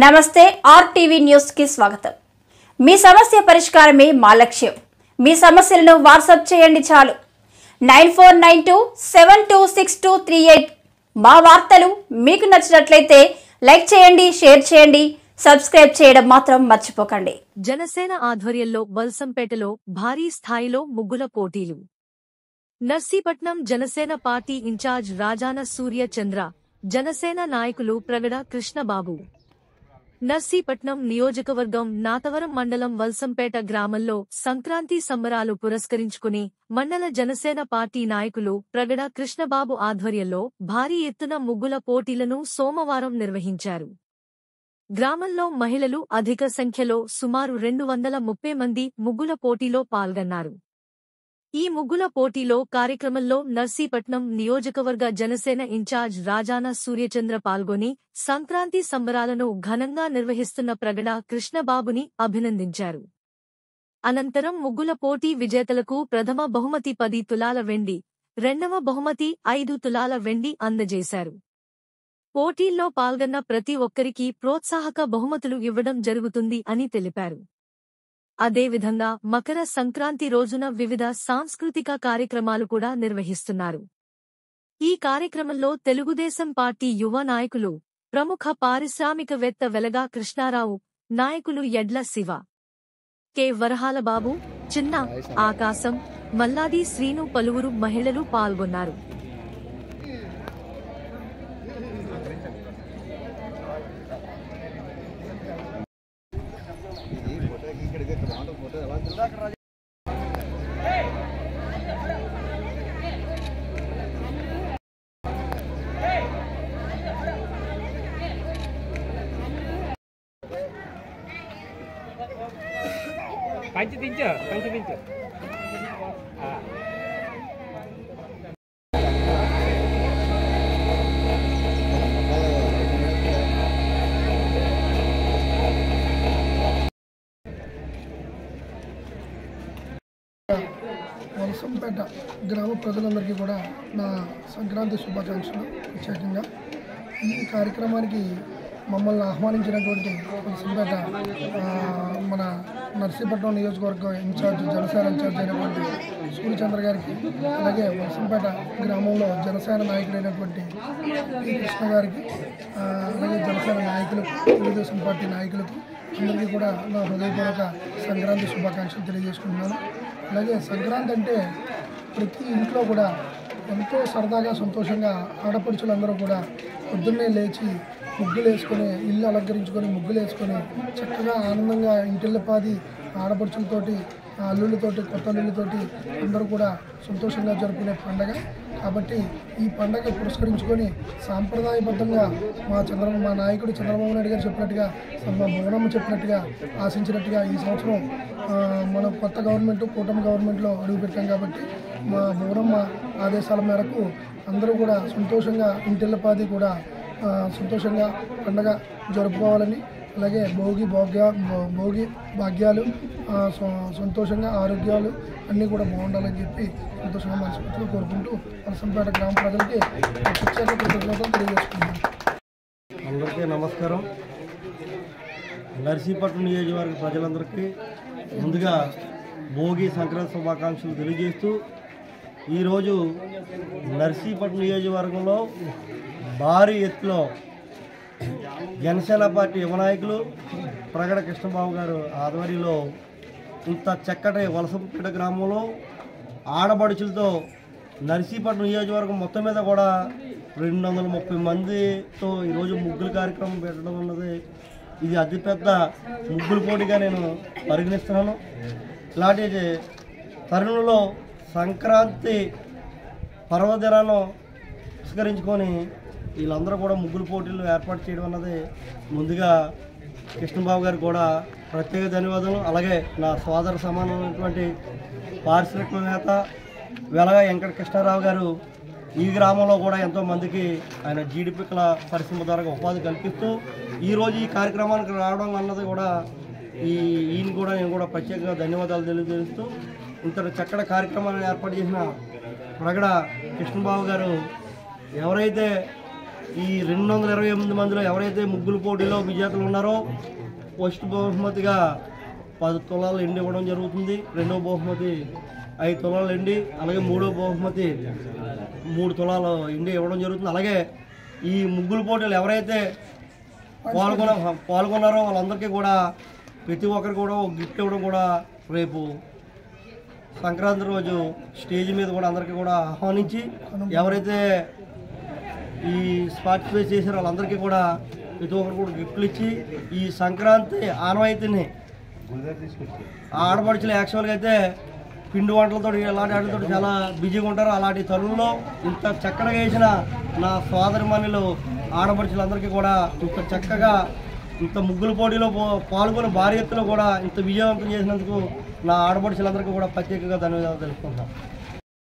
నమస్తే RTV news కి స్వాగతం। మీ సమస్య పరిష్కారమే మా లక్ష్యం। మీ సమస్యలను వాట్సాప్ చేయండి చాలు 9492726238। మా వార్తలు మీకు నచ్చినట్లయితే లైక్ చేయండి, షేర్ చేయండి, సబ్స్క్రైబ్ చేయడం మాత్రం మర్చిపోకండి। జనసేన ఆధ్వర్యంలో వల్సంపేటలో భారీ స్థాయిలో ముగ్గుల పోటీలు। నర్సీపట్నం జనసేన పార్టీ ఇన్ఛార్జ్ రాజాన సూర్య చంద్ర, జనసేన నాయకులు ప్రగడ కృష్ణబాబు। నర్సీపట్నం నియోజకవర్గం నాతవరం మండలం వల్సంపేట గ్రామంలో సంక్రాంతి సంబరాలు పురస్కరించుకుని మండల జనసేన పార్టీ నాయకులు ప్రగడ కృష్ణబాబు ఆధ్వర్యంలో భారీ ఎత్తున ముగ్గుల పోటీలను సోమవారం నిర్వహించారు। గ్రామంలో మహిళలు అధిక సంఖ్యలో సుమారు 230 మంది ముగ్గుల పోటీలో పాల్గొన్నారు। ఈ ముగ్గుల పోటీలో కార్యక్రమంలో నర్సీపట్నం నియోజకవర్గ జనసేన ఇన్ఛార్జ్ రాజాన సూర్యచంద్ర పాల్గొని సంక్రాంతి సంబరాలను ఘనంగా నిర్వహిస్తున్న ప్రగడ కృష్ణబాబుని అభినందించారు। అనంతరం ముగ్గుల పోటీ విజేతలకు ప్రథమ బహుమతి 10 తులాల వెండి, రెండవ బహుమతి 5 తులాల వెండి అందజేశారు। పోటీల్లో పాల్గొన్న ప్రతి ఒక్కరికి ప్రోత్సాహక బహుమతులు ఇవ్వడం జరుగుతుంది అని తెలిపారు। అదేవిధంగా మకర సంక్రాంతి రోజున వివిధ సాంస్కృతిక కార్యక్రమాలు కూడా నిర్వహిస్తున్నారు। ఈ కార్యక్రమంలో తెలుగుదేశం పార్టీ యువ నాయకులు, ప్రముఖ పారిశ్రామికవేత్త వెలగా కృష్ణారావు, నాయకులు యడ్ల శివ, కె వరహాలబాబు, చిన్న ఆకాశం, మల్లాది శ్రీను పలువురు మహిళలు పాల్గొన్నారు। పంచదించు వలసంపేట గ్రామ ప్రజలందరికీ కూడా నా సంక్రాంతి శుభాకాంక్షలు। ప్రత్యేకంగా ఈ కార్యక్రమానికి మమ్మల్ని ఆహ్వానించినటువంటి వలసంపేట మన నర్సీపట్నం నియోజకవర్గం జనసేన ఇన్ఛార్జ్ అయినటువంటి సూర్యచంద్ర గారికి, అలాగే వలసంపేట గ్రామంలో జనసేన నాయకుడైనటువంటి పి కృష్ణ గారికి, అలాగే జనసేన నాయకులు, తెలుగుదేశం పార్టీ నాయకులకు అందరికీ కూడా నా హృదయపూర్వక సంక్రాంతి శుభాకాంక్షలు తెలియజేసుకుంటున్నాను। అలాగే సంక్రాంతి అంటే ప్రతి ఇంట్లో కూడా ఎంతో సరదాగా సంతోషంగా ఆడపడుచులందరూ కూడా పొద్దున్నే లేచి ముగ్గులు వేసుకొని, ఇల్లు అలంకరించుకొని ముగ్గులు వేసుకొని చక్కగా ఆనందంగా ఇంటిల్లపాది ఆడపడుచులతోటి, అల్లుళ్ళతోటి, కొత్త అల్లుళ్ళతోటి అందరూ కూడా సంతోషంగా జరుపుకునే పండగ కాబట్టి ఈ పండగ పురస్కరించుకొని సాంప్రదాయబద్ధంగా మా నాయకుడు చంద్రబాబు నాయుడు గారు చెప్పినట్టుగా, మా భువనమ్మ చెప్పినట్టుగా, ఆశించినట్టుగా ఈ సంవత్సరం మనం కొత్త గవర్నమెంట్, కూటమి గవర్నమెంట్లో అడుగుపెట్టాం కాబట్టి మా భువనమ్మ ఆదేశాల మేరకు అందరూ కూడా సంతోషంగా ఇంటిల్లపాది కూడా సంతోషంగా పండగ జరుపుకోవాలని, అలాగే భోగి భాగ్యాలు సంతోషంగా ఆరోగ్యాలు అన్నీ కూడా బాగుండాలని చెప్పి సంతోషంగా మనస్ఫూర్తిగా కోరుకుంటూ వలసంపేట గ్రామ ప్రజలకి ప్రత్యేక కృతజ్ఞతలు తెలియజేసుకుంటున్నాను। అందరికీ నమస్కారం। నర్సీపట్నం నియోజకవర్గ ప్రజలందరికీ ముందుగా భోగి సంక్రాంతి శుభాకాంక్షలు తెలియజేస్తూ, ఈరోజు నర్సీపట్నం నియోజకవర్గంలో భారీ ఎత్తులో జనసేన పార్టీ యువ నాయకులు ప్రగడ కృష్ణబాబు గారు ఆధ్వర్యంలో ఇంత చక్కటి వలసంపేట గ్రామంలో ఆడబడుచులతో నర్సీపట్నం నియోజకవర్గం మొత్తం మీద కూడా 230 మందితో ఈరోజు ముగ్గుల కార్యక్రమం పెట్టడం అన్నది ఇది అతిపెద్ద ముగ్గుల పోటీగా నేను పరిగణిస్తున్నాను। ఇలాంటి తరుణంలో సంక్రాంతి పర్వదినాలను పురస్కరించుకొని వీళ్ళందరూ కూడా ముగ్గుల పోటీలు ఏర్పాటు చేయడం అన్నది ముందుగా కృష్ణబాబు గారికి కూడా ప్రత్యేక ధన్యవాదాలు। అలాగే నా సోదర సమానమైనటువంటి పారిశ్రామికవేత్త వెలగా వెంకట కృష్ణారావు గారు ఈ గ్రామంలో కూడా ఎంతోమందికి ఆయన జీడిపిక్కల పరిశ్రమ ద్వారా ఉపాధి కల్పిస్తూ ఈరోజు ఈ కార్యక్రమానికి రావడం అన్నది కూడా ఈయన కూడా నేను కూడా ప్రత్యేకంగా ధన్యవాదాలు తెలియజేస్తూ, ఇంత చక్కటి కార్యక్రమాన్ని ఏర్పాటు చేసిన ప్రగడ కృష్ణబాబు గారు ఎవరైతే ఈ 228 మందిలో ఎవరైతే ముగ్గుల పోటీలో విజేతలు ఉన్నారో ఫస్ట్ బహుమతిగా 10 తులాలు ఎండి ఇవ్వడం జరుగుతుంది. రెండవ బహుమతి 5 తులాలు ఎండి, అలాగే మూడవ బహుమతి 3 తులాలు ఎండి ఇవ్వడం జరుగుతుంది. అలాగే ఈ ముగ్గుల పోటీలు ఎవరైతే పాల్గొన్నారో వాళ్ళందరికీ కూడా ప్రతి ఒక్కరు కూడా ఒక గిఫ్ట్ ఇవ్వడం కూడా రేపు సంక్రాంతి రోజు స్టేజ్ మీద కూడా అందరికీ కూడా ఆహ్వానించి ఎవరైతే ఈ పార్టిసిపేట్ చేశారో వాళ్ళందరికీ కూడా ప్రతి ఒక్కరు కూడా గిఫ్ట్లు ఇచ్చి ఈ సంక్రాంతి ఆనవాయితీని ఆడపడుచులు యాక్చువల్గా అయితే పిండి వంటలతో ఇలాంటి వాటితో చాలా బిజీగా ఉంటారు. అలాంటి తరుణంలో ఇంత చక్కగా వేసిన నా సోదరిమణులు ఆడపడుచులందరికీ కూడా ఇంత చక్కగా ఇంత ముగ్గుల పోటీలో పాల్గొని భారీ ఎత్తులో కూడా ఇంత విజయవంతం చేసినందుకు నా ఆడపడుచులందరికీ కూడా ప్రత్యేకంగా ధన్యవాదాలు తెలుపుకుంటాను.